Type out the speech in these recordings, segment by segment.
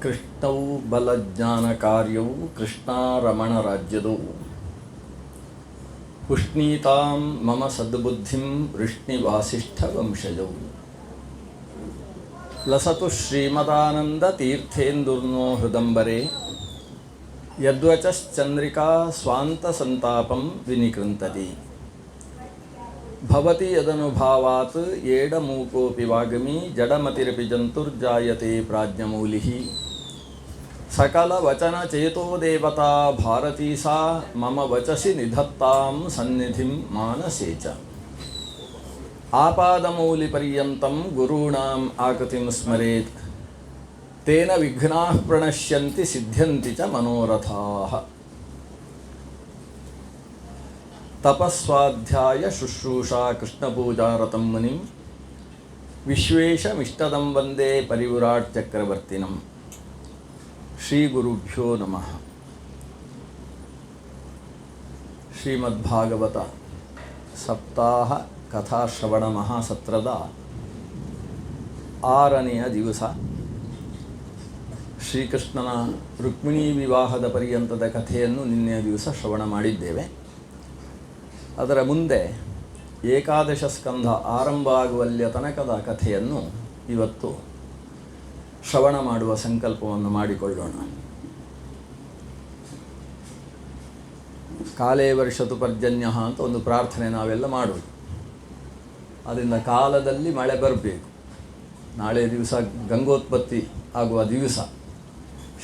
ಕೃಷ್ಣವು ಬಲಜ್ಞಾನಕಾರ್ಯವು ಕೃಷ್ಣಾರಮಣ ರಾಜ್ಯದವು ಪುಷ್ಣೀತಾಂ ಮಮ ಸದ್ಬುದ್ಧಿಂ ವೃಷ್ಣಿವಾಸಿಷ್ಠ ವಂಶಜವು ಲಸತು ಶ್ರೀಮದಾನಂದ ತೀರ್ಥೇಂದುರ್ನೋ ಹೃದಂಬರೆ ಯದ್ವಚಶ್ಚಂದ್ರಿಕಾ ಸ್ವಾಂತ ಸಂತಾಪಂ ವಿನಿಕೃಂತತಿ ಭವತಿ ಯದನುಭಾವಾತ್ ಏಡಮೂಕೋಪಿ ವಾಗಮಿ ಜಡಮತಿರಪಿ ಜಂತುರ್ಜಾಯತೆ ಪ್ರಾಜ್ಞಮೌಲಿಃ ಸಕಲವಚನ ಚೇತೋ ದೇವತಾ ಭಾರತೀ ಸಾ ಮಮ ವಚಸಿ ನಿಧತ್ತಾಂ ಸನ್ನಿಧಿಂ ಮಾನಸೇ ಚ ಆಪಾದಮೌಲಿಪರ್ಯಂತಂ ಗುರುಣಾಂ ಆಕೃತಿಂ ಸ್ಮರೇತ್ ತೇನ ವಿಘ್ನಾಃ ಪ್ರಣಶ್ಯಂತಿ ಸಿದ್ಧ್ಯಂತಿ ಚ ಮನೋರಥಾಃ ತಪಸ್ವಾಧ್ಯಾಯ ಶುಶ್ರೂಷಾ ಕೃಷ್ಣಪೂಜಾರತಂ ಮುನಿಂ ವಿಶ್ವೇಶಮಿಷ್ಟದಂ ವಂದೇ ಪರಿವ್ರಾಟ್ ಚಕ್ರವರ್ತಿನಂ ಶ್ರೀ ಗುರುಭ್ಯೋ ನಮಃ. ಶ್ರೀಮದ್ಭಾಗವತ ಸಪ್ತಾಹ ಕಥಾಶ್ರವಣ ಮಹಾಸತ್ರದ 6ನೆಯ ದಿವಸ. ಶ್ರೀಕೃಷ್ಣನ ರುಕ್ಮಿಣೀ ವಿವಾಹದ ಪರ್ಯಂತದ ಕಥೆಯನ್ನು ನಿನ್ನೆಯ ದಿವಸ ಶ್ರವಣ ಮಾಡಿದ್ದೇವೆ. ಅದರ ಮುಂದೆ ಏಕಾದಶ ಸ್ಕಂಧ ಆರಂಭ ಆಗುವಲ್ಲಿಯ ತನಕದ ಕಥೆಯನ್ನು ಇವತ್ತು ಶ್ರವಣ ಮಾಡುವ ಸಂಕಲ್ಪವನ್ನು ಮಾಡಿಕೊಳ್ಳೋಣ. ಕಾಲೇ ವರ್ಷತು ಪರ್ಜನ್ಯ ಅಂತ ಒಂದು ಪ್ರಾರ್ಥನೆ ನಾವೆಲ್ಲ ಮಾಡೋದು. ಅದರಿಂದ ಕಾಲದಲ್ಲಿ ಮಳೆ ಬರಬೇಕು. ನಾಳೆ ದಿವಸ ಗಂಗೋತ್ಪತ್ತಿ ಆಗುವ ದಿವಸ,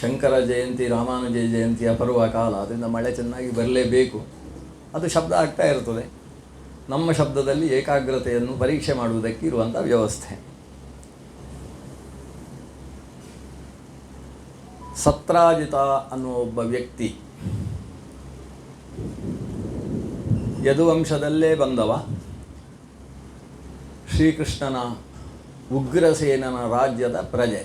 ಶಂಕರ ಜಯಂತಿ ರಾಮಾನುಜ ಜಯಂತಿಯ ಪರ್ವ ಕಾಲ. ಅದರಿಂದ ಮಳೆ ಚೆನ್ನಾಗಿ ಬರಲೇಬೇಕು. ಅದು ಶಬ್ದ ಆಗ್ತಾ ಇರ್ತದೆ. ನಮ್ಮ ಶಬ್ದದಲ್ಲಿ ಏಕಾಗ್ರತೆಯನ್ನು ಪರೀಕ್ಷೆ ಮಾಡುವುದಕ್ಕೆ ಇರುವಂಥ ವ್ಯವಸ್ಥೆ. ಸತ್ರಾಜಿತ ಅನ್ನುವ ಒಬ್ಬ ವ್ಯಕ್ತಿ ಯದುವಂಶದಲ್ಲೇ ಬಂದವ. ಶ್ರೀಕೃಷ್ಣನ ಉಗ್ರಸೇನನ ರಾಜ್ಯದ ಪ್ರಜೆ.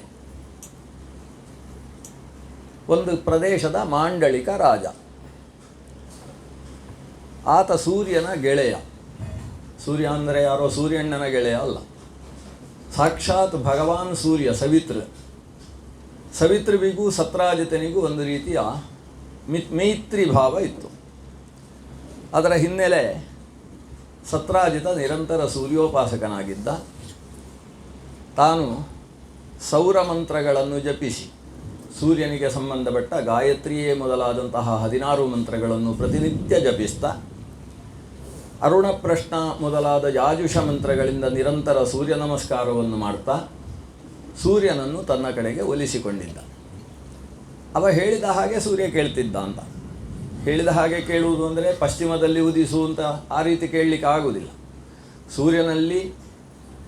ಒಂದು ಪ್ರದೇಶದ ಮಾಂಡಳಿಕ ರಾಜ. ಆತ ಸೂರ್ಯನ ಗೆಳೆಯ. ಸೂರ್ಯ ಅಂದರೆ ಯಾರೋ ಸೂರ್ಯಣ್ಣನ ಗೆಳೆಯ ಅಲ್ಲ, ಸಾಕ್ಷಾತ್ ಭಗವಾನ್ ಸೂರ್ಯ, ಸವಿತೃವಿಗೂ ಸತ್ರಾಜಿತನಿಗೂ ಒಂದು ರೀತಿಯ ಮೈತ್ರಿ ಭಾವ ಇತ್ತು. ಅದರ ಹಿನ್ನೆಲೆ ಸತ್ರಾಜಿತ ನಿರಂತರ ಸೂರ್ಯೋಪಾಸಕನಾಗಿದ್ದ. ತಾನು ಸೌರಮಂತ್ರಗಳನ್ನು ಜಪಿಸಿ ಸೂರ್ಯನಿಗೆ ಸಂಬಂಧಪಟ್ಟ ಗಾಯತ್ರಿಯೇ ಮೊದಲಾದಂತಹ 16 ಮಂತ್ರಗಳನ್ನು ಪ್ರತಿನಿತ್ಯ ಜಪಿಸ್ತಾ, ಅರುಣ ಪ್ರಶ್ನ ಮೊದಲಾದ ಯಾಜುಷ ಮಂತ್ರಗಳಿಂದ ನಿರಂತರ ಸೂರ್ಯ ನಮಸ್ಕಾರವನ್ನು ಮಾಡ್ತಾ ಸೂರ್ಯನನ್ನು ತನ್ನ ಕಡೆಗೆ ಒಲಿಸಿಕೊಂಡಿದ್ದ. ಅವ ಹೇಳಿದ ಹಾಗೆ ಸೂರ್ಯ ಕೇಳ್ತಿದ್ದ ಅಂತ. ಹೇಳಿದ ಹಾಗೆ ಕೇಳುವುದು ಅಂದರೆ ಪಶ್ಚಿಮದಲ್ಲಿ ಉದಿಸು ಅಂತ ಆ ರೀತಿ ಕೇಳಲಿಕ್ಕೆ ಆಗುವುದಿಲ್ಲ. ಸೂರ್ಯನಲ್ಲಿ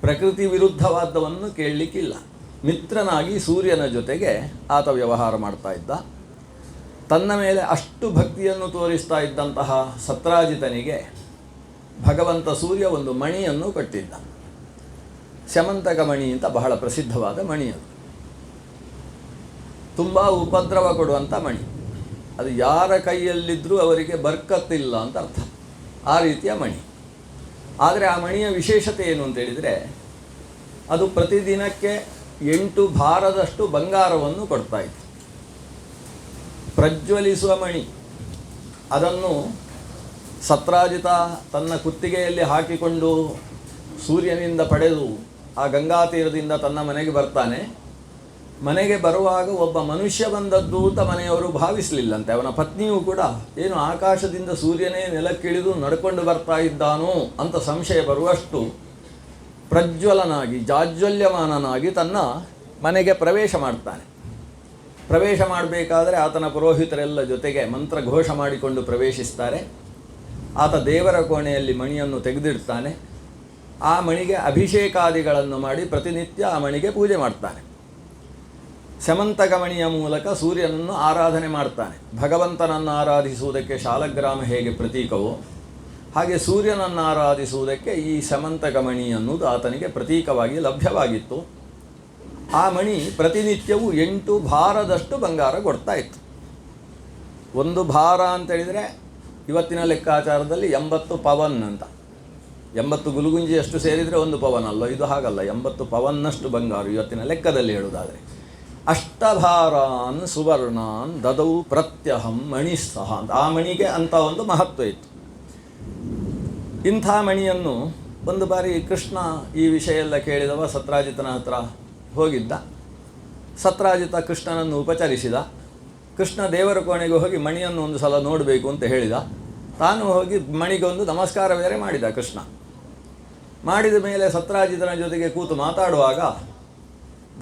ಪ್ರಕೃತಿ ವಿರುದ್ಧವಾದವನ್ನು ಕೇಳಲಿಕ್ಕಿಲ್ಲ. ಮಿತ್ರನಾಗಿ ಸೂರ್ಯನ ಜೊತೆಗೆ ಆತ ವ್ಯವಹಾರ ಮಾಡ್ತಾ ಇದ್ದ. ತನ್ನ ಮೇಲೆ ಅಷ್ಟು ಭಕ್ತಿಯನ್ನು ತೋರಿಸ್ತಾ ಇದ್ದಂತಹ ಸತ್ರಾಜಿತನಿಗೆ ಭಗವಂತ ಸೂರ್ಯ ಒಂದು ಮಣಿಯನ್ನು ಕೊಟ್ಟಿದ್ದ. ಸ್ಯಮಂತಕ ಮಣಿ ಅಂತ ಬಹಳ ಪ್ರಸಿದ್ಧವಾದ ಮಣಿ. ಅದು ತುಂಬ ಉಪದ್ರವ ಕೊಡುವಂಥ ಮಣಿ. ಅದು ಯಾರ ಕೈಯಲ್ಲಿದ್ದರೂ ಅವರಿಗೆ ಬರ್ಕತ್ತಿಲ್ಲ ಅಂತ ಅರ್ಥ. ಆ ರೀತಿಯ ಮಣಿ. ಆದರೆ ಆ ಮಣಿಯ ವಿಶೇಷತೆ ಏನು ಅಂತೇಳಿದರೆ, ಅದು ಪ್ರತಿದಿನಕ್ಕೆ 8 ಭಾರದಷ್ಟು ಬಂಗಾರವನ್ನು ಕೊಡ್ತಾ ಇತ್ತು. ಪ್ರಜ್ವಲಿಸುವ ಮಣಿ. ಅದನ್ನು ಸತ್ರಾಜಿತ ತನ್ನ ಕುತ್ತಿಗೆಯಲ್ಲಿ ಹಾಕಿಕೊಂಡು ಸೂರ್ಯನಿಂದ ಪಡೆದು ಆ ಗಂಗಾ ತೀರದಿಂದ ತನ್ನ ಮನೆಗೆ ಬರ್ತಾನೆ. ಮನೆಗೆ ಬರುವಾಗ ಒಬ್ಬ ಮನುಷ್ಯ ಬಂದದ್ದು ಅಂತ ಮನೆಯವರು ಭಾವಿಸಲಿಲ್ಲಂತೆ. ಅವನ ಪತ್ನಿಯೂ ಕೂಡ ಏನು ಆಕಾಶದಿಂದ ಸೂರ್ಯನೇ ನೆಲಕ್ಕಿಳಿದು ನಡ್ಕೊಂಡು ಬರ್ತಾ ಇದ್ದಾನೋ ಅಂತ ಸಂಶಯ ಬರುವಷ್ಟು ಪ್ರಜ್ವಲನಾಗಿ ಜಾಜ್ವಲ್ಯಮಾನನಾಗಿ ತನ್ನ ಮನೆಗೆ ಪ್ರವೇಶ ಮಾಡ್ತಾನೆ. ಪ್ರವೇಶ ಮಾಡಬೇಕಾದರೆ ಆತನ ಪುರೋಹಿತರೆಲ್ಲ ಜೊತೆಗೆ ಮಂತ್ರಘೋಷ ಮಾಡಿಕೊಂಡು ಪ್ರವೇಶಿಸ್ತಾರೆ. ಆತ ದೇವರ ಕೋಣೆಯಲ್ಲಿ ಮಣಿಯನ್ನು ತೆಗೆದಿಡ್ತಾನೆ. ಆ ಮಣಿಗೆ ಅಭಿಷೇಕಾದಿಗಳನ್ನು ಮಾಡಿ ಪ್ರತಿನಿತ್ಯ ಆ ಮಣಿಗೆ ಪೂಜೆ ಮಾಡ್ತಾನೆ. ಸ್ಯಮಂತಕ ಮಣಿಯ ಮೂಲಕ ಸೂರ್ಯನನ್ನು ಆರಾಧನೆ ಮಾಡ್ತಾನೆ. ಭಗವಂತನನ್ನು ಆರಾಧಿಸುವುದಕ್ಕೆ ಶಾಲಗ್ರಾಮ ಹೇಗೆ ಪ್ರತೀಕವೋ ಹಾಗೆ ಸೂರ್ಯನನ್ನು ಆರಾಧಿಸುವುದಕ್ಕೆ ಈ ಸ್ಯಮಂತಕ ಮಣಿ ಅನ್ನುವುದು ಆತನಿಗೆ ಪ್ರತೀಕವಾಗಿ ಲಭ್ಯವಾಗಿತ್ತು. ಆ ಮಣಿ ಪ್ರತಿನಿತ್ಯವೂ 8 ಭಾರದಷ್ಟು ಬಂಗಾರ ಕೊಡ್ತಾ ಇತ್ತು. ಒಂದು ಭಾರ ಅಂತೇಳಿದರೆ ಇವತ್ತಿನ ಲೆಕ್ಕಾಚಾರದಲ್ಲಿ 80 ಪವನ್ ಅಂತ. 80 ಗುಲುಗುಂಜಿಯಷ್ಟು ಸೇರಿದರೆ 1 ಪವನ್ ಅಲ್ಲ, ಇದು ಹಾಗಲ್ಲ. 80 ಪವನ್ನಷ್ಟು ಬಂಗಾರ ಇವತ್ತಿನ ಲೆಕ್ಕದಲ್ಲಿ ಹೇಳುವುದಾದರೆ ಅಷ್ಟಭಾರಾನ್ ಸುವರ್ಣಾನ್ ದದೌ ಪ್ರತ್ಯಹಂ ಮಣಿಸ್ತಃ ಅಂತ. ಆ ಮಣಿಗೆ ಅಂತ ಒಂದು ಮಹತ್ವ ಇತ್ತು. ಇಂಥ ಮಣಿಯನ್ನು ಒಂದು ಬಾರಿ ಕೃಷ್ಣ ಈ ವಿಷಯ ಎಲ್ಲ ಕೇಳಿದವ ಸತ್ರಾಜಿತನ ಹತ್ರ ಹೋಗಿದ್ದ. ಸತ್ರಾಜಿತ ಕೃಷ್ಣನನ್ನು ಉಪಚರಿಸಿದ. ಕೃಷ್ಣ ದೇವರ ಕೋಣೆಗೆ ಹೋಗಿ ಮಣಿಯನ್ನು ಒಂದು ಸಲ ನೋಡಬೇಕು ಅಂತ ಹೇಳಿದ. ತಾನು ಹೋಗಿ ಮಣಿಗೊಂದು ನಮಸ್ಕಾರ ಬೇರೆ ಮಾಡಿದ. ಕೃಷ್ಣ ಮಾಡಿದ ಮೇಲೆ ಸತ್ರಾಜಿತನ ಜೊತೆಗೆ ಕೂತು ಮಾತಾಡುವಾಗ,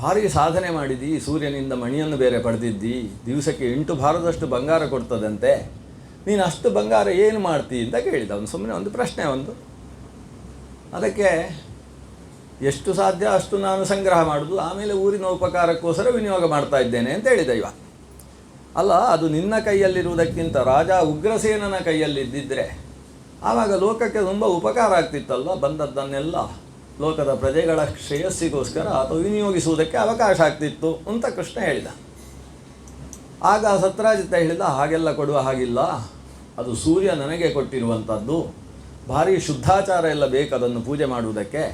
ಭಾರಿ ಸಾಧನೆ ಮಾಡಿದ್ದಿ, ಸೂರ್ಯನಿಂದ ಮಣಿಯನ್ನು ಬೇರೆ ಪಡೆದಿದ್ದಿ, ದಿವಸಕ್ಕೆ 8 ಭಾರದಷ್ಟು ಬಂಗಾರ ಕೊಡ್ತದಂತೆ, ನೀನು ಅಷ್ಟು ಬಂಗಾರ ಏನು ಮಾಡ್ತೀ ಅಂತ ಕೇಳಿದ. ಅವನು ಸುಮ್ಮನೆ ಒಂದು ಪ್ರಶ್ನೆ ಒಂದು. ಅದಕ್ಕೆ ಎಷ್ಟು ಸಾಧ್ಯ ಅಷ್ಟು ನಾನು ಸಂಗ್ರಹ ಮಾಡೋದು, ಆಮೇಲೆ ಊರಿನ ಉಪಕಾರಕ್ಕೋಸ್ಕರ ವಿನಿಯೋಗ ಮಾಡ್ತಾ ಇದ್ದೇನೆ ಅಂತ ಹೇಳಿದ ಇವ. ಅಲ್ಲ, ಅದು ನಿನ್ನ ಕೈಯಲ್ಲಿರುವುದಕ್ಕಿಂತ ರಾಜ ಉಗ್ರಸೇನನ ಕೈಯಲ್ಲಿದ್ದಿದ್ದರೆ ಆವಾಗ ಲೋಕಕ್ಕೆ ತುಂಬ ಉಪಕಾರ ಆಗ್ತಿತ್ತಲ್ಲ, ಬಂದದ್ದನ್ನೆಲ್ಲ ಲೋಕದ ಪ್ರಜೆಗಳ ಶ್ರೇಯಸ್ಸಿಗೋಸ್ಕರ ಅಥವಾ ವಿನಿಯೋಗಿಸುವುದಕ್ಕೆ ಅವಕಾಶ ಆಗ್ತಿತ್ತು ಅಂತ ಕೃಷ್ಣ ಹೇಳಿದ. ಆಗ ಸತ್ರಾಜಿತ ಹೇಳಿದ, ಹಾಗೆಲ್ಲ ಕೊಡುವ ಹಾಗಿಲ್ಲ, ಅದು ಸೂರ್ಯ ನನಗೆ ಕೊಟ್ಟಿರುವಂಥದ್ದು, ಭಾರಿ ಶುದ್ಧಾಚಾರ ಎಲ್ಲ ಬೇಕು ಅದನ್ನು ಪೂಜೆ ಮಾಡುವುದಕ್ಕೆ,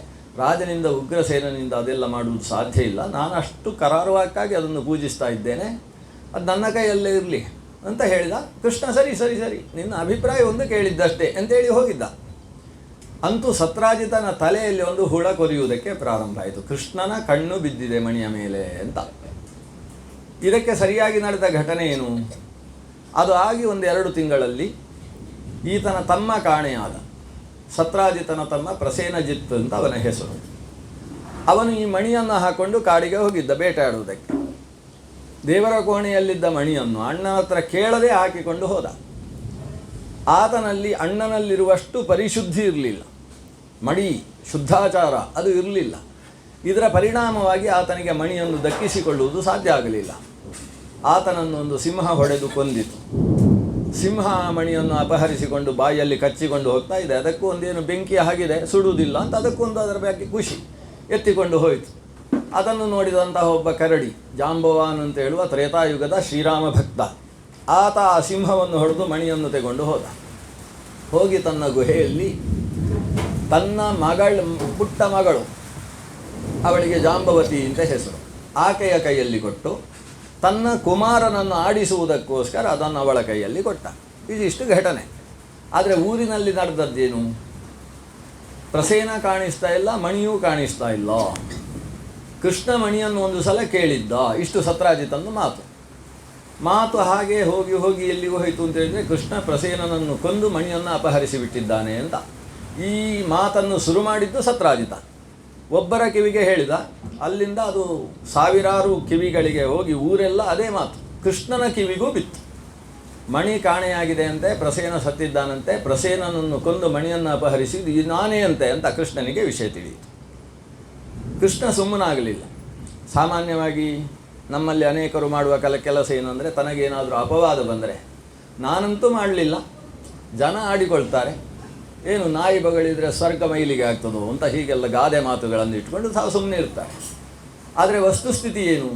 ರಾಜನಿಂದ ಉಗ್ರಸೇನನಿಂದ ಅದೆಲ್ಲ ಮಾಡುವುದು ಸಾಧ್ಯ ಇಲ್ಲ, ನಾನು ಅಷ್ಟು ಕರಾರುವಾಕ್ಕಾಗಿ ಅದನ್ನು ಪೂಜಿಸ್ತಾ ಇದ್ದೇನೆ, ಅದು ನನ್ನ ಕೈಯಲ್ಲೇ ಇರಲಿ ಅಂತ ಹೇಳಿದ. ಕೃಷ್ಣ ಸರಿ ಸರಿ ಸರಿ ನಿನ್ನ ಅಭಿಪ್ರಾಯ ಒಂದು ಕೇಳಿದ್ದಷ್ಟೇ ಅಂತೇಳಿ ಹೋಗಿದ್ದ. ಅಂತೂ ಸತ್ರಾಜಿತನ ತಲೆಯಲ್ಲಿ ಒಂದು ಹುಳ ಕೊರಿಯುವುದಕ್ಕೆ ಪ್ರಾರಂಭ ಆಯಿತು. ಕೃಷ್ಣನ ಕಣ್ಣು ಬಿದ್ದಿದೆ ಮಣಿಯ ಮೇಲೆ ಅಂತ. ಇದಕ್ಕೆ ಸರಿಯಾಗಿ ನಡೆದ ಘಟನೆ ಏನು? ಅದು ಆಗಿ 1-2 ತಿಂಗಳಲ್ಲಿ ಈತನ ತಮ್ಮ ಕಾಣೆಯಾದ. ಸತ್ರಾಜಿತನ ತಮ್ಮ ಪ್ರಸೇನಜಿತ್ ಅಂತ ಅವನ ಹೆಸರು. ಅವನು ಈ ಮಣಿಯನ್ನು ಹಾಕ್ಕೊಂಡು ಕಾಡಿಗೆ ಹೋಗಿದ್ದ ಬೇಟೆಯಾಡುವುದಕ್ಕೆ. ದೇವರ ಕೋಣೆಯಲ್ಲಿದ್ದ ಮಣಿಯನ್ನು ಅಣ್ಣನ ಹತ್ರ ಕೇಳದೆ ಹಾಕಿಕೊಂಡು ಹೋದ. ಆತನಲ್ಲಿ ಅಣ್ಣನಲ್ಲಿರುವಷ್ಟು ಪರಿಶುದ್ಧಿ ಇರಲಿಲ್ಲ, ಮಡಿ ಶುದ್ಧಾಚಾರ ಅದು ಇರಲಿಲ್ಲ. ಇದರ ಪರಿಣಾಮವಾಗಿ ಆತನಿಗೆ ಮಣಿಯನ್ನು ದಕ್ಕಿಸಿಕೊಳ್ಳುವುದು ಸಾಧ್ಯ ಆಗಲಿಲ್ಲ. ಆತನನ್ನು ಒಂದು ಸಿಂಹ ಹೊಡೆದು ಕೊಂದಿತು. ಸಿಂಹ ಮಣಿಯನ್ನು ಅಪಹರಿಸಿಕೊಂಡು ಬಾಯಲ್ಲಿ ಕಚ್ಚಿಕೊಂಡು ಹೋಗ್ತಾ ಇದೆ. ಅದಕ್ಕೂ ಒಂದೇನು ಬೆಂಕಿ ಆಗಿದೆ, ಸುಡುವುದಿಲ್ಲ ಅಂತ ಅದಕ್ಕೊಂದು ಅದರ ಬಗ್ಗೆ ಖುಷಿ, ಎತ್ತಿಕೊಂಡು ಹೋಯಿತು. ಅದನ್ನು ನೋಡಿದಂತಹ ಒಬ್ಬ ಕರಡಿ, ಜಾಂಬವಾನ್ ಅಂತ ಹೇಳುವ ತ್ರೇತಾಯುಗದ ಶ್ರೀರಾಮ ಭಕ್ತ, ಆತ ಆ ಸಿಂಹವನ್ನು ಹೊಡೆದು ಮಣಿಯನ್ನು ತೆಗೊಂಡು ಹೋದ. ಹೋಗಿ ತನ್ನ ಗುಹೆಯಲ್ಲಿ ತನ್ನ ಪುಟ್ಟ ಮಗಳು, ಅವಳಿಗೆ ಜಾಂಬವತಿ ಅಂತ ಹೆಸರು, ಆಕೆಯ ಕೈಯಲ್ಲಿ ಕೊಟ್ಟು ತನ್ನ ಕುಮಾರನನ್ನು ಆಡಿಸುವುದಕ್ಕೋಸ್ಕರ ಅದನ್ನು ಅವಳ ಕೈಯಲ್ಲಿ ಕೊಟ್ಟ. ಇದಿಷ್ಟು ಘಟನೆ. ಆದರೆ ಊರಿನಲ್ಲಿ ನಡೆದದ್ದೇನು? ಪ್ರಸೇನ ಕಾಣಿಸ್ತಾ ಇಲ್ಲ, ಮಣಿಯೂ ಕಾಣಿಸ್ತಾ ಇಲ್ಲ. ಕೃಷ್ಣ ಮಣಿಯನ್ನು ಒಂದು ಸಲ ಕೇಳಿದ್ದ. ಇಷ್ಟು ಸತ್ರಾಜಿತನ್ನು ಮಾತು ಹಾಗೆ ಹೋಗಿ ಹೋಗಿ ಎಲ್ಲಿಗೂ ಹೋಯಿತು ಅಂತ ಹೇಳಿದರೆ ಕೃಷ್ಣ ಪ್ರಸೇನನನ್ನು ಕೊಂದು ಮಣಿಯನ್ನು ಅಪಹರಿಸಿಬಿಟ್ಟಿದ್ದಾನೆ ಅಂತ. ಈ ಮಾತನ್ನು ಶುರು ಮಾಡಿದ್ದು ಸತ್ರಾಜಿತ. ಒಬ್ಬರ ಕಿವಿಗೆ ಹೇಳಿದ, ಅಲ್ಲಿಂದ ಅದು ಸಾವಿರಾರು ಕಿವಿಗಳಿಗೆ ಹೋಗಿ ಊರೆಲ್ಲ ಅದೇ ಮಾತು ಕೃಷ್ಣನ ಕಿವಿಗೂ ಬಿತ್ತು. ಮಣಿ ಕಾಣೆಯಾಗಿದೆ ಅಂತೆ, ಪ್ರಸೇನ ಸತ್ತಿದ್ದಾನಂತೆ, ಪ್ರಸೇನನನ್ನು ಕೊಂದು ಮಣಿಯನ್ನು ಅಪಹರಿಸಿದ್ದು ಇದು ನಾನೇ ಅಂತೆ ಅಂತ ಕೃಷ್ಣನಿಗೆ ವಿಷಯ ತಿಳಿಯಿತು. ಕೃಷ್ಣ ಸುಮ್ಮನಾಗಲಿಲ್ಲ. ಸಾಮಾನ್ಯವಾಗಿ ನಮ್ಮಲ್ಲಿ ಅನೇಕರು ಮಾಡುವ ಕೆಲಸ ಏನಂದರೆ, ತನಗೇನಾದರೂ ಅಪವಾದ ಬಂದರೆ, ನಾನಂತೂ ಮಾಡಲಿಲ್ಲ, ಜನ ಆಡಿಕೊಳ್ತಾರೆ, ಏನು ನಾಯಿ ಬಗಳಿದ್ರೆ ಸ್ವರ್ಗ ಮೈಲಿಗೆ ಆಗ್ತದೋ ಅಂತ ಹೀಗೆಲ್ಲ ಗಾದೆ ಮಾತುಗಳನ್ನು ಇಟ್ಕೊಂಡು ಸುಮ್ಮನೆ ಇರ್ತಾರೆ. ಆದರೆ ವಸ್ತುಸ್ಥಿತಿ ಏನು?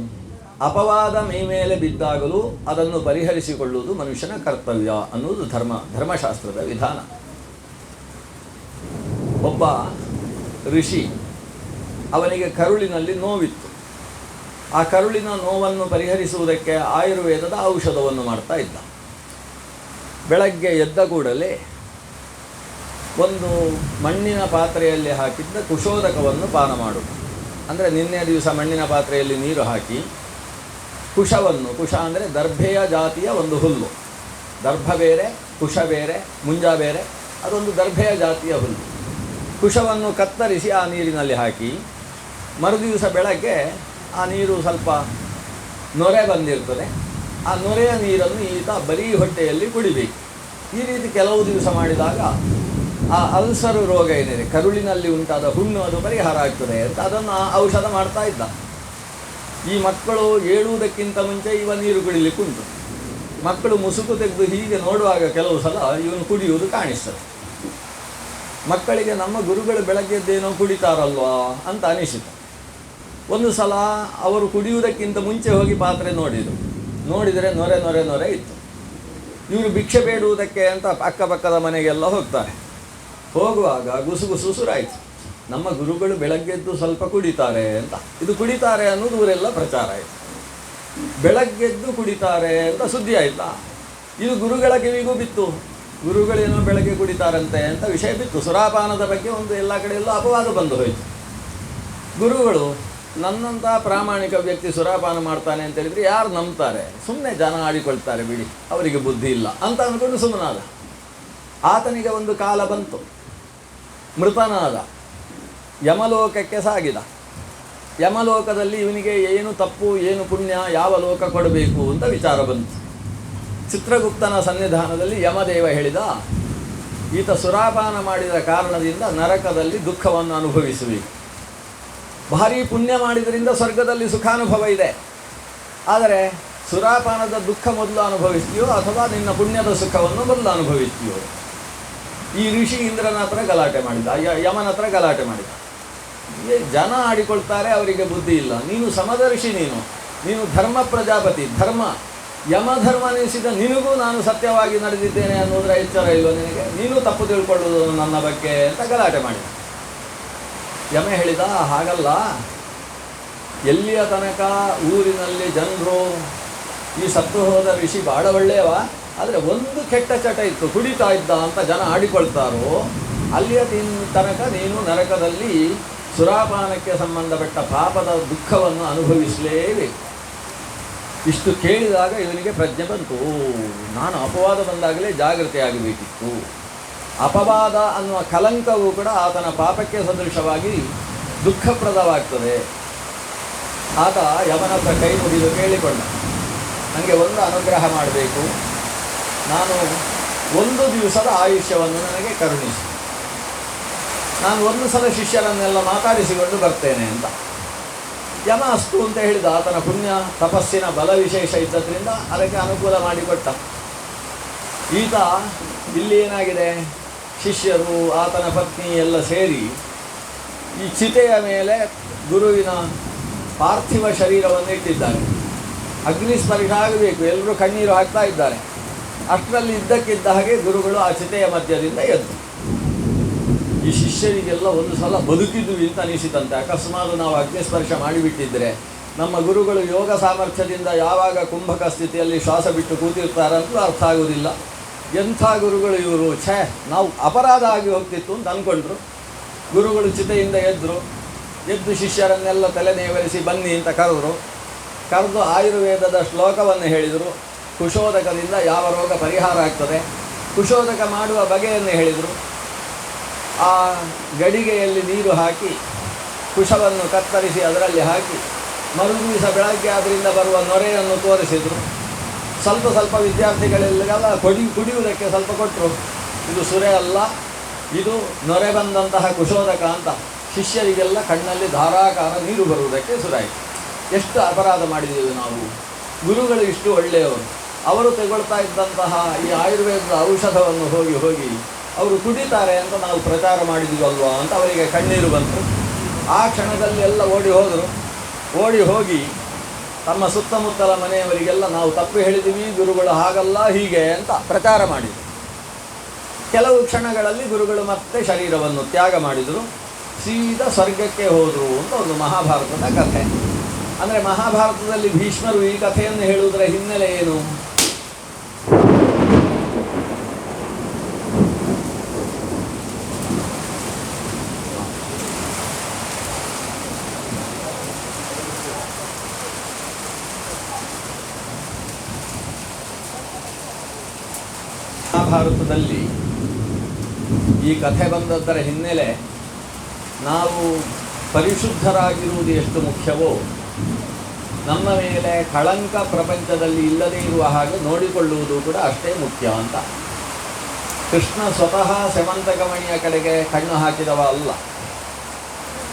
ಅಪವಾದ ಮೈ ಮೇಲೆ ಬಿದ್ದಾಗಲೂ ಅದನ್ನು ಪರಿಹರಿಸಿಕೊಳ್ಳುವುದು ಮನುಷ್ಯನ ಕರ್ತವ್ಯ ಅನ್ನುವುದು ಧರ್ಮಶಾಸ್ತ್ರದ ವಿಧಾನ. ಒಬ್ಬ ಋಷಿ, ಅವನಿಗೆ ಕರುಳಿನಲ್ಲಿ ನೋವಿತ್ತು. ಆ ಕರುಳಿನ ನೋವನ್ನು ಪರಿಹರಿಸುವುದಕ್ಕೆ ಆಯುರ್ವೇದದ ಔಷಧವನ್ನು ಮಾಡ್ತಾ ಇದ್ದ. ಬೆಳಗ್ಗೆ ಎದ್ದ ಕೂಡಲೇ ಒಂದು ಮಣ್ಣಿನ ಪಾತ್ರೆಯಲ್ಲಿ ಹಾಕಿದ್ದ ಕುಶೋದಕವನ್ನು ಪಾನ ಮಾಡುವುದು. ಅಂದರೆ ನಿನ್ನೆ ದಿವಸ ಮಣ್ಣಿನ ಪಾತ್ರೆಯಲ್ಲಿ ನೀರು ಹಾಕಿ ಕುಶ ಅಂದರೆ ದರ್ಭೆಯ ಜಾತಿಯ ಒಂದು ಹುಲ್ಲು. ದರ್ಭ ಬೇರೆ, ಕುಶ ಬೇರೆ, ಮುಂಜಾ ಬೇರೆ, ಅದೊಂದು ದರ್ಭೆಯ ಜಾತಿಯ ಹುಲ್ಲು. ಕುಶವನ್ನು ಕತ್ತರಿಸಿ ಆ ನೀರಿನಲ್ಲಿ ಹಾಕಿ ಮರುದಿವಸ ಬೆಳಗ್ಗೆ ಆ ನೀರು ಸ್ವಲ್ಪ ನೊರೆ ಬಂದಿರ್ತದೆ, ಆ ನೊರೆಯ ನೀರನ್ನು ಈತ ಬರೀ ಹೊಟ್ಟೆಯಲ್ಲಿ ಕುಡಿಬೇಕು. ಈ ರೀತಿ ಕೆಲವು ದಿವಸ ಮಾಡಿದಾಗ ಆ ಅಲ್ಸರು ರೋಗ ಏನಿದೆ, ಕರುಳಿನಲ್ಲಿ ಉಂಟಾದ ಹುಣ್ಣು, ಅದು ಪರಿಹಾರ ಆಗ್ತದೆ ಅಂತ ಅದನ್ನು ಆ ಔಷಧ ಮಾಡ್ತಾ ಇದ್ದ. ಈ ಮಕ್ಕಳು ಏಳುವುದಕ್ಕಿಂತ ಮುಂಚೆ ಇವ ನೀರು ಕುಡಿಲಿಕ್ಕೆ ಉಂಟು. ಮಕ್ಕಳು ಮುಸುಕು ತೆಗೆದು ಹೀಗೆ ನೋಡುವಾಗ ಕೆಲವು ಸಲ ಇವನು ಕುಡಿಯುವುದು ಕಾಣಿಸ್ತದೆ. ಮಕ್ಕಳಿಗೆ ನಮ್ಮ ಗುರುಗಳು ಬೆಳಗ್ಗೆದ್ದೇನೋ ಕುಡಿತಾರಲ್ವಾ ಅಂತ ಅನಿಸಿತು. ಒಂದು ಸಲ ಅವರು ಕುಡಿಯುವುದಕ್ಕಿಂತ ಮುಂಚೆ ಹೋಗಿ ಪಾತ್ರೆ ನೋಡಿದರೆ ನೊರೆ ಇತ್ತು. ಇವರು ಭಿಕ್ಷೆ ಬೇಡುವುದಕ್ಕೆ ಅಂತ ಅಕ್ಕಪಕ್ಕದ ಮನೆಗೆಲ್ಲ ಹೋಗ್ತಾರೆ. ಹೋಗುವಾಗ ಗುಸುಗುಸು ಸುರಾಯಿತು, ನಮ್ಮ ಗುರುಗಳು ಬೆಳಗ್ಗೆದ್ದು ಸ್ವಲ್ಪ ಕುಡಿತಾರೆ ಅಂತ. ಇದು ಕುಡಿತಾರೆ ಅನ್ನೋದು ಊರೆಲ್ಲ ಪ್ರಚಾರ ಆಯಿತು. ಬೆಳಗ್ಗೆದ್ದು ಕುಡಿತಾರೆ ಅಂತ ಸುದ್ದಿ ಆಯ್ತಾ. ಇದು ಗುರುಗಳ ಕಿವಿಗೂ ಬಿತ್ತು. ಗುರುಗಳೇನೋ ಬೆಳಗ್ಗೆ ಕುಡಿತಾರಂತೆ ಅಂತ ವಿಷಯ ಬಿತ್ತು. ಸುರಾಪಾನದ ಬಗ್ಗೆ ಒಂದು ಎಲ್ಲ ಕಡೆಯಲ್ಲೂ ಅಪವಾದ ಬಂದು ಹೋಯಿತು. ಗುರುಗಳು ನನ್ನಂಥ ಪ್ರಾಮಾಣಿಕ ವ್ಯಕ್ತಿ ಸುರಾಪಾನ ಮಾಡ್ತಾನೆ ಅಂತ ಹೇಳಿದರೆ ಯಾರು ನಂಬ್ತಾರೆ? ಸುಮ್ಮನೆ ಜನ ಆಡಿಕೊಳ್ತಾರೆ ಬಿಡಿ, ಅವರಿಗೆ ಬುದ್ಧಿ ಇಲ್ಲ ಅಂತ ಅಂದ್ಕೊಂಡು ಸುಮ್ಮನಾದ. ಆತನಿಗೆ ಒಂದು ಕಾಲ ಬಂತು, ಮೃತನಾದ, ಯಮಲೋಕಕ್ಕೆ ಸಾಗಿದ. ಯಮಲೋಕದಲ್ಲಿ ಇವನಿಗೆ ಏನು ತಪ್ಪು ಏನು ಪುಣ್ಯ, ಯಾವ ಲೋಕ ಕೊಡಬೇಕು ಅಂತ ವಿಚಾರ ಬಂತು. ಚಿತ್ರಗುಪ್ತನ ಸನ್ನಿಧಾನದಲ್ಲಿ ಯಮದೇವ ಹೇಳಿದ, ಈತ ಸುರಾಪಾನ ಮಾಡಿದ ಕಾರಣದಿಂದ ನರಕದಲ್ಲಿ ದುಃಖವನ್ನು ಅನುಭವಿಸುವಿಕೆ. ಭಾರೀ ಪುಣ್ಯ ಮಾಡಿದ್ರಿಂದ ಸ್ವರ್ಗದಲ್ಲಿ ಸುಖಾನುಭವ ಇದೆ. ಆದರೆ ಸುರಾಪಾನದ ದುಃಖ ಮೊದಲು ಅನುಭವಿಸ್ತೀಯೋ ಅಥವಾ ನಿನ್ನ ಪುಣ್ಯದ ಸುಖವನ್ನು ಮೊದಲು ಅನುಭವಿಸ್ತೀಯೋ? ಈ ಋಷಿ ಇಂದ್ರನ ಹತ್ರ ಗಲಾಟೆ ಮಾಡಿದ, ಯಮನ ಹತ್ರ ಗಲಾಟೆ ಮಾಡಿದ. ಜನ ಆಡಿಕೊಳ್ತಾರೆ, ಅವರಿಗೆ ಬುದ್ಧಿ ಇಲ್ಲ. ನೀನು ಸಮದರ್ಶಿ, ನೀನು ಧರ್ಮ ಪ್ರಜಾಪತಿ, ಧರ್ಮ ಯಮಧರ್ಮ ನೆನೆಸಿದ ನಿನಗೂ ನಾನು ಸತ್ಯವಾಗಿ ನಡೆದಿದ್ದೇನೆ ಅನ್ನೋದರ ಎಚ್ಚರ ಇಲ್ವೋ ನಿನಗೆ? ನೀನು ತಪ್ಪು ತಿಳ್ಕೊಳ್ಳೋದು ನನ್ನ ಬಗ್ಗೆ ಅಂತ ಗಲಾಟೆ ಮಾಡಿದ. ಯಮ ಹೇಳಿದ, ಹಾಗಲ್ಲ, ಎಲ್ಲಿಯ ತನಕ ಊರಿನಲ್ಲಿ ಜನರು ಈ ಸತ್ತು ಹೋದ ಋಷಿ ಭಾಳ ಒಳ್ಳೆಯವ, ಆದರೆ ಒಂದು ಕೆಟ್ಟ ಚಟ ಇತ್ತು, ಕುಡಿತಾ ಇದ್ದ ಅಂತ ಜನ ಆಡಿಕೊಳ್ತಾರೋ ಅಲ್ಲಿಯ ತನಕ ನೀನು ನರಕದಲ್ಲಿ ಸುರಾಪಾನಕ್ಕೆ ಸಂಬಂಧಪಟ್ಟ ಪಾಪದ ದುಃಖವನ್ನು ಅನುಭವಿಸಲೇಬೇಕು. ಇಷ್ಟು ಕೇಳಿದಾಗ ಇವನಿಗೆ ಪ್ರಜ್ಞೆ ಬಂತು. ನಾನು ಅಪವಾದ ಬಂದಾಗಲೇ ಜಾಗೃತಿ ಆಗಬೇಕಿತ್ತು. ಅಪವಾದ ಅನ್ನುವ ಕಲಂಕವೂ ಕೂಡ ಆತನ ಪಾಪಕ್ಕೆ ಸದೃಶವಾಗಿ ದುಃಖಪ್ರದವಾಗ್ತದೆ. ಆತ ಯಮನ ಹತ್ರ ಕೈ ಮುಗಿದು ಕೇಳಿಕೊಂಡ, ನನಗೆ ಒಂದು ಅನುಗ್ರಹ ಮಾಡಬೇಕು, ನಾನು 1 ದಿವಸದ ಆಯುಷ್ಯವನ್ನು ನನಗೆ ಕರುಣಿಸಿ, ನಾನು 1 ಸಲ ಶಿಷ್ಯರನ್ನೆಲ್ಲ ಮಾತಾಡಿಸಿಕೊಂಡು ಬರ್ತೇನೆ ಅಂತ. ಯಮ ಅಷ್ಟು ಅಂತ ಹೇಳಿದ. ಆತನ ಪುಣ್ಯ ತಪಸ್ಸಿನ ಬಲ ವಿಶೇಷ ಇದ್ದದ್ರಿಂದ ಅದಕ್ಕೆ ಅನುಕೂಲ ಮಾಡಿಕೊಟ್ಟ. ಈತ ಇಲ್ಲಿ ಏನಾಗಿದೆ, ಶಿಷ್ಯರು ಆತನ ಪತ್ನಿ ಎಲ್ಲ ಸೇರಿ ಈ ಚಿತೆಯ ಮೇಲೆ ಗುರುವಿನ ಪಾರ್ಥಿವ ಶರೀರವನ್ನು ಇಟ್ಟಿದ್ದಾರೆ. ಅಗ್ನಿಸ್ಪರ್ಶ ಆಗಬೇಕು, ಎಲ್ಲರೂ ಕಣ್ಣೀರು ಹಾಕ್ತಾ ಇದ್ದಾರೆ. ಅಷ್ಟರಲ್ಲಿ ಇದ್ದಕ್ಕಿದ್ದ ಹಾಗೆ ಗುರುಗಳು ಆ ಚಿತೆಯ ಮಧ್ಯದಿಂದ ಎದ್ದು. ಈ ಶಿಷ್ಯರಿಗೆಲ್ಲ ಒಂದು ಸಲ ಬದುಕಿದ್ವಿ ಅಂತ ಅನಿಸಿತಂತೆ. ಅಕಸ್ಮಾತ್ ನಾವು ಅಗ್ನಿಸ್ಪರ್ಶ ಮಾಡಿಬಿಟ್ಟಿದ್ರೆ ನಮ್ಮ ಗುರುಗಳು ಯೋಗ ಸಾಮರ್ಥ್ಯದಿಂದ ಯಾವಾಗ ಕುಂಭಕ ಸ್ಥಿತಿಯಲ್ಲಿ ಶ್ವಾಸ ಬಿಟ್ಟು ಕೂತಿರ್ತಾರಂತೂ ಅರ್ಥ ಆಗೋದಿಲ್ಲ. ಎಂಥ ಗುರುಗಳು ಇವರು, ನಾವು ಅಪರಾಧ ಆಗಿ ಹೋಗ್ತಿತ್ತು ಅಂತ ಅಂದ್ಕೊಂಡ್ರು. ಗುರುಗಳು ಚಿತೆಯಿಂದ ಎದ್ದು ಶಿಷ್ಯರನ್ನೆಲ್ಲ ತಲೆನೇವರಿಸಿ ಬನ್ನಿ ಅಂತ ಕರೆದು ಆಯುರ್ವೇದದ ಶ್ಲೋಕವನ್ನು ಹೇಳಿದರು. ಕುಶೋದಕದಿಂದ ಯಾವ ರೋಗ ಪರಿಹಾರ ಆಗ್ತದೆ, ಕುಶೋದಕ ಮಾಡುವ ಬಗೆಯನ್ನು ಹೇಳಿದರು. ಆ ಗಡಿಗೆಯಲ್ಲಿ ನೀರು ಹಾಕಿ ಕುಶವನ್ನು ಕತ್ತರಿಸಿ ಅದರಲ್ಲಿ ಹಾಕಿ ಮರುದಿವಸ ಬೆಳಗ್ಗೆ ಅದರಿಂದ ಬರುವ ನೊರೆಯನ್ನು ತೋರಿಸಿದರು. ಸ್ವಲ್ಪ ವಿದ್ಯಾರ್ಥಿಗಳೆಲ್ಲ ಕುಡಿಯುವುದಕ್ಕೆ ಸ್ವಲ್ಪ ಕೊಟ್ಟರು. ಇದು ಸುರೆ ಅಲ್ಲ, ಇದು ನೊರೆ ಬಂದಂತಹ ಕುಶೋದಕ ಅಂತ. ಶಿಷ್ಯರಿಗೆಲ್ಲ ಕಣ್ಣಲ್ಲಿ ಧಾರಾಕಾರ ನೀರು ಬರುವುದಕ್ಕೆ ಶುರುವಾಯಿತು. ಎಷ್ಟು ಅಪರಾಧ ಮಾಡಿದ್ದೀವಿ ನಾವು. ಗುರುಗಳು ಇಷ್ಟು ಒಳ್ಳೆಯವರು, ಅವರು ತೆಗೊಳ್ತಾ ಇದ್ದಂತಹ ಈ ಆಯುರ್ವೇದದ ಔಷಧವನ್ನು ಹೋಗಿ ಅವರು ಕುಡಿತಾರೆ ಅಂತ ನಾವು ಪ್ರಚಾರ ಮಾಡಿದ್ದೀವಲ್ವಾ ಅಂತ ಅವರಿಗೆ ಕಣ್ಣೀರು ಬಂತು. ಆ ಕ್ಷಣದಲ್ಲಿ ಎಲ್ಲ ಓಡಿ ಹೋಗಿ ತಮ್ಮ ಸುತ್ತಮುತ್ತಲ ಮನೆಯವರಿಗೆಲ್ಲ ನಾವು ತಪ್ಪು ಹೇಳಿದ್ದೀವಿ, ಗುರುಗಳು ಹಾಗಲ್ಲ ಹೀಗೆ ಅಂತ ಪ್ರಚಾರ ಮಾಡಿದರು. ಕೆಲವು ಕ್ಷಣಗಳಲ್ಲಿ ಗುರುಗಳು ಮತ್ತೆ ಶರೀರವನ್ನು ತ್ಯಾಗ ಮಾಡಿದರು, ಸೀದಾ ಸ್ವರ್ಗಕ್ಕೆ ಹೋದರು ಅಂತ ಒಂದು ಮಹಾಭಾರತದ ಕಥೆ. ಅಂದರೆ ಮಹಾಭಾರತದಲ್ಲಿ ಭೀಷ್ಮರು ಈ ಕಥೆಯನ್ನು ಹೇಳುವುದರ ಹಿನ್ನೆಲೆ ಏನು? ಮಹಾಭಾರತದಲ್ಲಿ ಈ ಕಥೆ ಬಂದದ್ದರ ಹಿನ್ನೆಲೆ ನಾವು ಪರಿಶುದ್ಧರಾಗಿರುವುದು ಎಷ್ಟು ಮುಖ್ಯವೋ, ನಮ್ಮ ಮೇಲೆ ಕಳಂಕ ಪ್ರಪಂಚದಲ್ಲಿ ಇಲ್ಲದೇ ಇರುವ ಹಾಗೆ ನೋಡಿಕೊಳ್ಳುವುದು ಕೂಡ ಅಷ್ಟೇ ಮುಖ್ಯ ಅಂತ. ಕೃಷ್ಣ ಸ್ವತಃ ಸೆಮಂತಕಮಣಿಯ ಕಡೆಗೆ ಕಣ್ಣು ಹಾಕಿದವ ಅಲ್ಲ.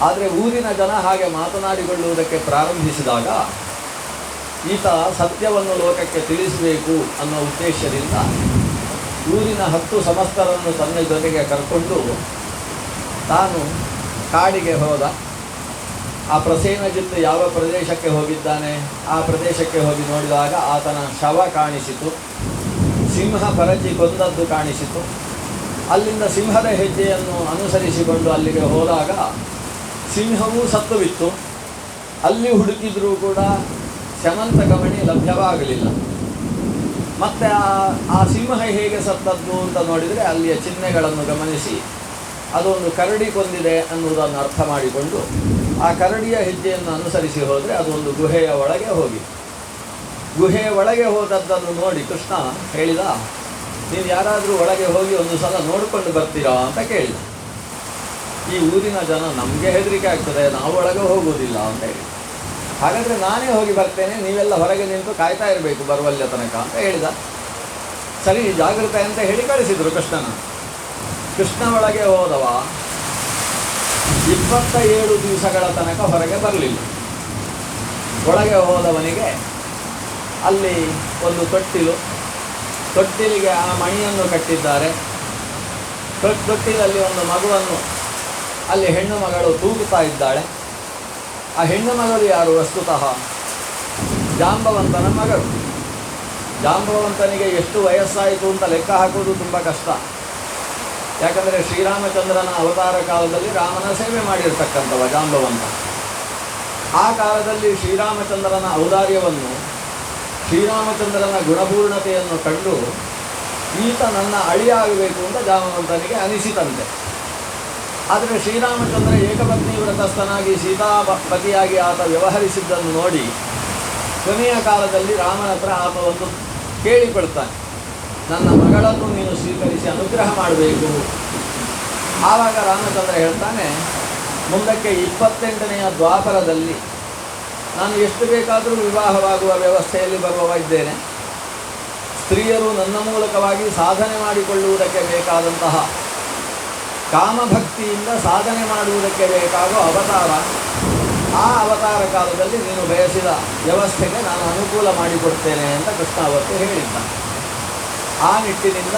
ಆದರೆ ಊರಿನ ಜನ ಹಾಗೆ ಮಾತನಾಡಿಕೊಳ್ಳುವುದಕ್ಕೆ ಪ್ರಾರಂಭಿಸಿದಾಗ ಈತ ಸತ್ಯವನ್ನು ಲೋಕಕ್ಕೆ ತಿಳಿಸಬೇಕು ಅನ್ನೋ ಉದ್ದೇಶದಿಂದ ಊರಿನ 10 ಸಮಸ್ತರನ್ನು ತನ್ನ ಜೊತೆಗೆ ಕರ್ಕೊಂಡು ತಾನು ಕಾಡಿಗೆ ಹೋದ. ಆ ಪ್ರಸೇನಜಿತ್ತು ಯಾವ ಪ್ರದೇಶಕ್ಕೆ ಹೋಗಿದ್ದಾನೆ ಆ ಪ್ರದೇಶಕ್ಕೆ ಹೋಗಿ ನೋಡಿದಾಗ ಆತನ ಶವ ಕಾಣಿಸಿತು, ಸಿಂಹ ಪರಚಿ ಕೊಂದದ್ದು ಕಾಣಿಸಿತು. ಅಲ್ಲಿಂದ ಸಿಂಹದ ಹೆಜ್ಜೆಯನ್ನು ಅನುಸರಿಸಿಕೊಂಡು ಅಲ್ಲಿಗೆ ಹೋದಾಗ ಸಿಂಹವೂ ಸತ್ತು ಬಿತ್ತು. ಅಲ್ಲಿ ಹುಡುಕಿದರೂ ಕೂಡ ಸ್ಯಮಂತಕಮಣಿ ಲಭ್ಯವಾಗಲಿಲ್ಲ. ಮತ್ತು ಆ ಸಿಂಹ ಹೇಗೆ ಸತ್ತದ್ದು ಅಂತ ನೋಡಿದರೆ ಅಲ್ಲಿಯ ಚಿಹ್ನೆಗಳನ್ನು ಗಮನಿಸಿ ಅದೊಂದು ಕರಡಿ ಕೊಂದಿದೆ ಅನ್ನುವುದನ್ನು ಅರ್ಥ ಮಾಡಿಕೊಂಡು ಆ ಕರಡಿಯ ಹೆಜ್ಜೆಯನ್ನು ಅನುಸರಿಸಿ ಹೋದರೆ ಅದೊಂದು ಗುಹೆಯ ಒಳಗೆ ಹೋಗಿ, ಗುಹೆಯ ಒಳಗೆ ಹೋದದ್ದನ್ನು ನೋಡಿ ಕೃಷ್ಣ ಹೇಳಿದ, ನೀವು ಯಾರಾದರೂ ಒಳಗೆ ಹೋಗಿ ಒಂದು ಸಲ ನೋಡಿಕೊಂಡು ಬರ್ತೀರಾ ಅಂತ ಕೇಳಿದ. ಈ ಊರಿನ ಜನ ನಮಗೆ ಹೆದರಿಕೆ ಆಗ್ತದೆ, ನಾವು ಒಳಗೆ ಹೋಗುವುದಿಲ್ಲ ಅಂತ ಹೇಳಿ, ಹಾಗಾದರೆ ನಾನೇ ಹೋಗಿ ಬರ್ತೇನೆ, ನೀವೆಲ್ಲ ಹೊರಗೆ ನಿಂತು ಕಾಯ್ತಾ ಇರಬೇಕು ಬರುವಲ್ಲ ತನಕ ಅಂತ ಹೇಳಿದ. ಸರಿ ಜಾಗೃತೆ ಅಂತ ಹೇಳಿ ಕಳಿಸಿದರು ಕೃಷ್ಣನ. ಕೃಷ್ಣ ಒಳಗೆ ಹೋದವ 27 ದಿವಸಗಳ ತನಕ ಹೊರಗೆ ಬರಲಿಲ್ಲ. ಒಳಗೆ ಹೋದವನಿಗೆ ಅಲ್ಲಿ ಒಂದು ತೊಟ್ಟಿಲಿಗೆ ಆ ಮಣಿಯನ್ನು ಕಟ್ಟಿದ್ದಾರೆ. ತೊಟ್ಟಿಲಲ್ಲಿ ಒಂದು ಮಗುವನ್ನು ಅಲ್ಲಿ ಹೆಣ್ಣು ಮಗಳು ತೂಗುತ್ತಾ ಇದ್ದಾಳೆ. ಆ ಹೆಣ್ಣು ಮಗಳು ಯಾರು? ವಸ್ತುತಃ ಜಾಂಬವಂತನ ಮಗಳು. ಜಾಂಬವಂತನಿಗೆ ಎಷ್ಟು ವಯಸ್ಸಾಯಿತು ಅಂತ ಲೆಕ್ಕ ಹಾಕುವುದು ತುಂಬ ಕಷ್ಟ. ಯಾಕಂದರೆ ಶ್ರೀರಾಮಚಂದ್ರನ ಅವತಾರ ಕಾಲದಲ್ಲಿ ರಾಮನ ಸೇವೆ ಮಾಡಿರ್ತಕ್ಕಂಥವ ಜಾಂಬವಂತ. ಆ ಕಾಲದಲ್ಲಿ ಶ್ರೀರಾಮಚಂದ್ರನ ಔದಾರ್ಯವನ್ನು, ಶ್ರೀರಾಮಚಂದ್ರನ ಗುಣಪೂರ್ಣತೆಯನ್ನು ಕಂಡು ಈತ ನನ್ನ ಅಳಿಯ ಆಗಬೇಕು ಅಂತ ಜಾಂಬವಂತನಿಗೆ ಅನಿಸಿತಂತೆ. ಆದರೆ ಶ್ರೀರಾಮಚಂದ್ರ ಏಕಪತ್ನಿ ವ್ರತಸ್ಥನಾಗಿ ಸೀತಾಪತಿಯಾಗಿ ಆತ ವ್ಯವಹರಿಸಿದ್ದನ್ನು ನೋಡಿ ಕೊನೆಯ ಕಾಲದಲ್ಲಿ ರಾಮನ ಹತ್ರ ಆತ ಒಂದು ಕೇಳಿಕೊಳ್ತಾನೆ, ನನ್ನ ಮಗಳನ್ನು ನೀನು ಸ್ವೀಕರಿಸಿ ಅನುಗ್ರಹ ಮಾಡಬೇಕು. ಆವಾಗ ರಾಮಚಂದ್ರ ಹೇಳ್ತಾನೆ, ಮುಂದಕ್ಕೆ 28ನೆಯ ದ್ವಾಪರದಲ್ಲಿ ನಾನು ಎಷ್ಟು ಬೇಕಾದರೂ ವಿವಾಹವಾಗುವ ವ್ಯವಸ್ಥೆಯಲ್ಲಿ ಬರುವವ ಇದ್ದೇನೆ. ಸ್ತ್ರೀಯರು ನನ್ನ ಮೂಲಕವಾಗಿ ಸಾಧನೆ ಮಾಡಿಕೊಳ್ಳುವುದಕ್ಕೆ ಬೇಕಾದಂತಹ ಕಾಮಭಕ್ತಿಯಿಂದ ಸಾಧನೆ ಮಾಡುವುದಕ್ಕೆ ಬೇಕಾಗುವ ಅವತಾರ, ಆ ಅವತಾರ ಕಾಲದಲ್ಲಿ ನೀನು ಬಯಸಿದ ವ್ಯವಸ್ಥೆಗೆ ನಾನು ಅನುಕೂಲ ಮಾಡಿಕೊಡ್ತೇನೆ ಅಂತ ಕೃಷ್ಣ ಅವತ್ತು ಹೇಳಿದ್ದ. ಆ ನಿಟ್ಟಿನಿಂದ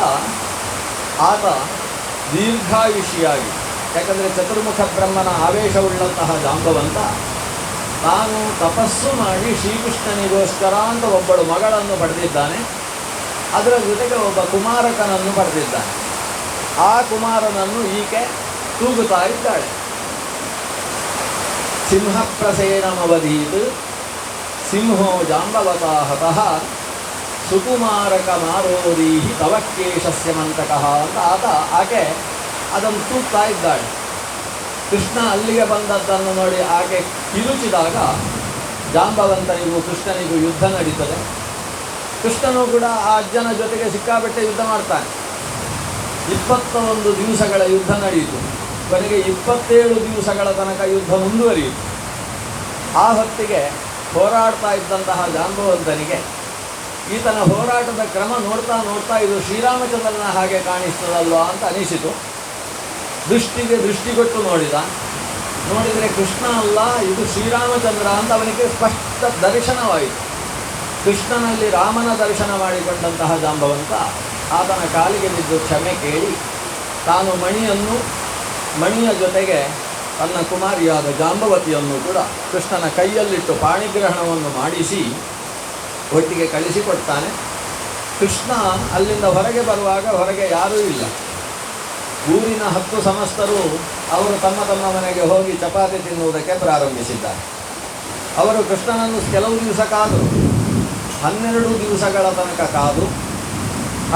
ಆತ ದೀರ್ಘಾಯುಷಿಯಾಗಿ, ಯಾಕಂದರೆ ಚತುರ್ಮುಖ ಬ್ರಹ್ಮನ ಆವೇಶವುಳ್ಳಂತಹ ಜಾಂಬವಂತ ತಾನು ತಪಸ್ಸು ಮಾಡಿ ಶ್ರೀಕೃಷ್ಣನಿಗೋಸ್ಕರ ಅಂತ ಒಬ್ಬಳು ಮಗಳನ್ನು ಪಡೆದಿದ್ದಾನೆ. ಅದರ ಜೊತೆಗೆ ಒಬ್ಬ ಕುಮಾರಕನನ್ನು ಪಡೆದಿದ್ದಾನೆ. ಆ ಕುಮಾರನನ್ನು ಈಕೆ ತೂಗುತ್ತಾ ಇದ್ದಾಳೆ. ಸಿಂಹಪ್ರಸೇನಮವಧೀತ್ ಸಿಂಹೋ ಜಾಂಬವತಾ ಹತಃ ಸುಕುಮಾರಕ ಮಾರೋದೀಹಿ ತವಕ್ಕೇಶಸ್ಯ ಮಂತಕಃ ಅಂತ ಆಕೆ ಅದನ್ನು ತೂಗ್ತಾ ಇದ್ದಾಳೆ. ಕೃಷ್ಣ ಅಲ್ಲಿಗೆ ಬಂದದ್ದನ್ನು ನೋಡಿ ಆಕೆ ಕಿರುಚಿದಾಗ ಜಾಂಬವಂತನಿಗೂ ಕೃಷ್ಣನಿಗೂ ಯುದ್ಧ ನಡೀತದೆ. ಕೃಷ್ಣನು ಕೂಡ ಆ ಅಜ್ಜನ ಜೊತೆಗೆ ಸಿಕ್ಕಾಪಟ್ಟೆ ಯುದ್ಧ ಮಾಡ್ತಾನೆ. 21 ದಿವಸಗಳ ಯುದ್ಧ ನಡೆಯಿತು. ಕೊನೆಗೆ 27 ದಿವಸಗಳ ತನಕ ಯುದ್ಧ ಮುಂದುವರಿಯಿತು. ಆ ಹೊತ್ತಿಗೆ ಹೋರಾಡ್ತಾ ಇದ್ದಂತಹ ಜಾಂಬವಂತನಿಗೆ ಈತನ ಹೋರಾಟದ ಕ್ರಮ ನೋಡ್ತಾ ನೋಡ್ತಾ ಇದು ಶ್ರೀರಾಮಚಂದ್ರನ ಹಾಗೆ ಕಾಣಿಸ್ತದಲ್ವಾ ಅಂತ ಅನಿಸಿತು. ದೃಷ್ಟಿಗೊಟ್ಟು ನೋಡಿದರೆ ಕೃಷ್ಣ ಅಲ್ಲ, ಇದು ಶ್ರೀರಾಮಚಂದ್ರ ಅಂತ ಅವನಿಗೆ ಸ್ಪಷ್ಟ ದರ್ಶನವಾಯಿತು. ಕೃಷ್ಣನಲ್ಲಿ ರಾಮನ ದರ್ಶನ ಮಾಡಿಕೊಂಡಂತಹ ಜಾಂಬವಂತ ಆತನ ಕಾಲಿಗೆ ಬಿದ್ದು ಕ್ಷಮೆ ಕೇಳಿ ತಾನು ಮಣಿಯ ಜೊತೆಗೆ ತನ್ನ ಕುಮಾರಿಯಾದ ಜಾಂಬವತಿಯನ್ನು ಕೂಡ ಕೃಷ್ಣನ ಕೈಯಲ್ಲಿಟ್ಟು ಪಾಣಿಗ್ರಹಣವನ್ನು ಮಾಡಿಸಿ ಒಟ್ಟಿಗೆ ಕಳಿಸಿಕೊಡ್ತಾನೆ. ಕೃಷ್ಣ ಅಲ್ಲಿಂದ ಹೊರಗೆ ಬರುವಾಗ ಹೊರಗೆ ಯಾರೂ ಇಲ್ಲ. ಊರಿನ 10 ಸಮಸ್ತರು ಅವರು ತಮ್ಮ ತಮ್ಮ ಮನೆಗೆ ಹೋಗಿ ಚಪಾತಿ ತಿನ್ನುವುದಕ್ಕೆ ಪ್ರಾರಂಭಿಸಿದ್ದಾರೆ. ಅವರು ಕೃಷ್ಣನನ್ನು ಕೆಲವು ದಿವಸ ಕಾದರು, 12 ದಿವಸಗಳ ತನಕ ಕಾದು,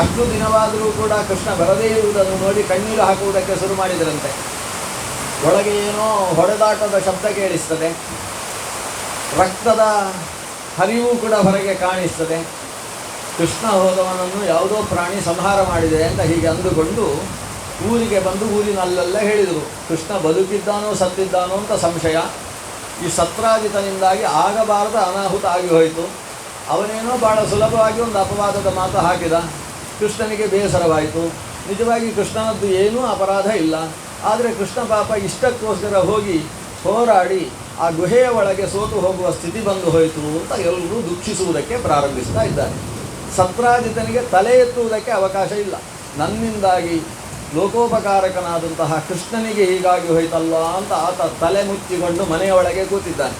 ಅಷ್ಟು ದಿನವಾದರೂ ಕೂಡ ಕೃಷ್ಣ ಬರದೇ ಇರುವುದನ್ನು ನೋಡಿ ಕಣ್ಣೀರು ಹಾಕುವುದಕ್ಕೆ ಶುರು ಮಾಡಿದರಂತೆ. ಒಳಗೆ ಏನೋ ಹೊಡೆದಾಟದ ಶಬ್ದ ಕೇಳಿಸ್ತದೆ, ರಕ್ತದ ಹರಿವು ಕೂಡ ಹೊರಗೆ ಕಾಣಿಸ್ತದೆ. ಕೃಷ್ಣ ಹೋದವನನ್ನು ಯಾವುದೋ ಪ್ರಾಣಿ ಸಂಹಾರ ಮಾಡಿದೆ ಅಂತ ಹೀಗೆ ಅಂದುಕೊಂಡು ಊರಿಗೆ ಬಂದು ಊರಿನಲ್ಲೆಲ್ಲ ಹೇಳಿದರು, ಕೃಷ್ಣ ಬದುಕಿದ್ದಾನೋ ಸತ್ತಿದ್ದಾನೋ ಅಂತ ಸಂಶಯ. ಈ ಸತ್ರಾಜಿತನಿಂದಾಗಿ ಆಗಬಾರದ ಅನಾಹುತ ಆಗಿ ಹೋಯಿತು. ಅವನೇನೋ ಭಾಳ ಸುಲಭವಾಗಿ ಒಂದು ಅಪವಾದದ ಮಾತು ಹಾಕಿದ. ಕೃಷ್ಣನಿಗೆ ಬೇಸರವಾಯಿತು. ನಿಜವಾಗಿ ಕೃಷ್ಣನದ್ದು ಏನೂ ಅಪರಾಧ ಇಲ್ಲ. ಆದರೆ ಕೃಷ್ಣ ಪಾಪ ಇಷ್ಟಕ್ಕೋಸ್ಕರ ಹೋಗಿ ಹೋರಾಡಿ ಆ ಗುಹೆಯ ಒಳಗೆ ಸೋತು ಹೋಗುವ ಸ್ಥಿತಿ ಬಂದು ಹೋಯಿತು ಅಂತ ಎಲ್ಲರೂ ದುಃಖಿಸುವುದಕ್ಕೆ ಪ್ರಾರಂಭಿಸ್ತಾ ಇದ್ದಾರೆ. ಸತ್ರಾಜಿತನಿಗೆ ತಲೆ ಎತ್ತುವುದಕ್ಕೆ ಅವಕಾಶ ಇಲ್ಲ. ನನ್ನಿಂದಾಗಿ ಲೋಕೋಪಕಾರಕನಾದಂತಹ ಕೃಷ್ಣನಿಗೆ ಹೀಗಾಗಿ ಹೋಯ್ತಲ್ಲ ಅಂತ ಆತ ತಲೆ ಮುಚ್ಚಿಕೊಂಡು ಮನೆಯೊಳಗೆ ಕೂತಿದ್ದಾನೆ.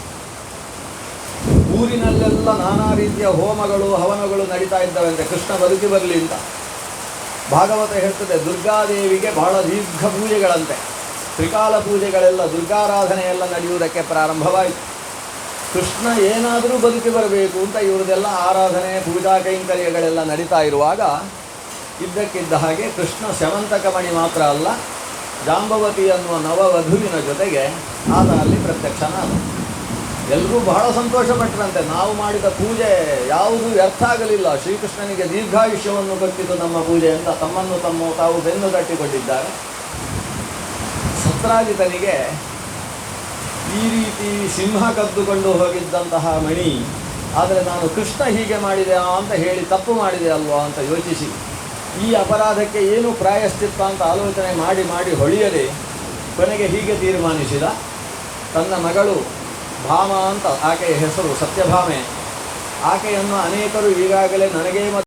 ಊರಿನಲ್ಲೆಲ್ಲ ನಾನಾ ರೀತಿಯ ಹೋಮಗಳು ಹವನಗಳು ನಡೀತಾ ಇದ್ದಾವಂತೆ ಕೃಷ್ಣ ಬದುಕಿ ಬರಲಿ ಅಂತ. ಭಾಗವತ ಹೇಳ್ತದೆ, ದುರ್ಗಾದೇವಿಗೆ ಬಹಳ ದೀರ್ಘ ಪೂಜೆಗಳಂತೆ. ತ್ರಿಕಾಲ ಪೂಜೆಗಳೆಲ್ಲ, ದುರ್ಗಾರಾಧನೆಯೆಲ್ಲ ನಡೆಯುವುದಕ್ಕೆ ಪ್ರಾರಂಭವಾಯಿತು. ಕೃಷ್ಣ ಏನಾದರೂ ಬದುಕಿ ಬರಬೇಕು ಅಂತ ಇವ್ರದೆಲ್ಲ ಆರಾಧನೆ ಪೂಜಾ ಕೈಂಕರ್ಯಗಳೆಲ್ಲ ನಡೀತಾ ಇರುವಾಗ ಇದ್ದಕ್ಕಿದ್ದ ಹಾಗೆ ಕೃಷ್ಣ ಸ್ಯವಂತಕಮಣಿ ಮಾತ್ರ ಅಲ್ಲ, ಜಾಂಬವತಿ ಅನ್ನುವ ನವವಧುವಿನ ಜೊತೆಗೆ ಆತ ಅಲ್ಲಿ ಪ್ರತ್ಯಕ್ಷನಾದ. ಎಲ್ಲರೂ ಬಹಳ ಸಂತೋಷಪಟ್ಟರಂತೆ. ನಾವು ಮಾಡಿದ ಪೂಜೆ ಯಾವುದೂ ವ್ಯರ್ಥ ಆಗಲಿಲ್ಲ, ಶ್ರೀಕೃಷ್ಣನಿಗೆ ದೀರ್ಘಾಯುಷ್ಯವನ್ನು ಕೊಟ್ಟಿತು ನಮ್ಮ ಪೂಜೆ ಅಂತ ತಮ್ಮನ್ನು ತಾವು ಬೆನ್ನು ತಟ್ಟಿಕೊಂಡಿದ್ದಾರೆ. ಸತ್ರಾಜಿತನಿಗೆ ಈ ರೀತಿ ಸಿಂಹ ಕದ್ದುಕೊಂಡು ಹೋಗಿದ್ದಂತಹ ಮಣಿ, ಆದರೆ ನಾನು ಕೃಷ್ಣ ಹೀಗೆ ಮಾಡಿದೆ ಅಂತ ಹೇಳಿ ತಪ್ಪು ಮಾಡಿದೆ ಅಲ್ವಾ ಅಂತ ಯೋಚಿಸಿ ಈ ಅಪರಾಧಕ್ಕೆ ಏನು ಪ್ರಾಯಶ್ಚಿತ್ತ ಅಂತ ಆಲೋಚನೆ ಮಾಡಿ ಮಾಡಿ ಹೊಳೆಯದೆ ಕೊನೆಗೆ ಹೀಗೆ ತೀರ್ಮಾನಿಸಿದ. ತನ್ನ ಮಗಳು ಭಾಮ ಅಂತ ಆಕೆಯ ಹೆಸರು, ಸತ್ಯಭಾಮೆ, ಆಕೆಯನ್ನು ಅನೇಕರು ಈಗಾಗಲೇ ನನಗೇ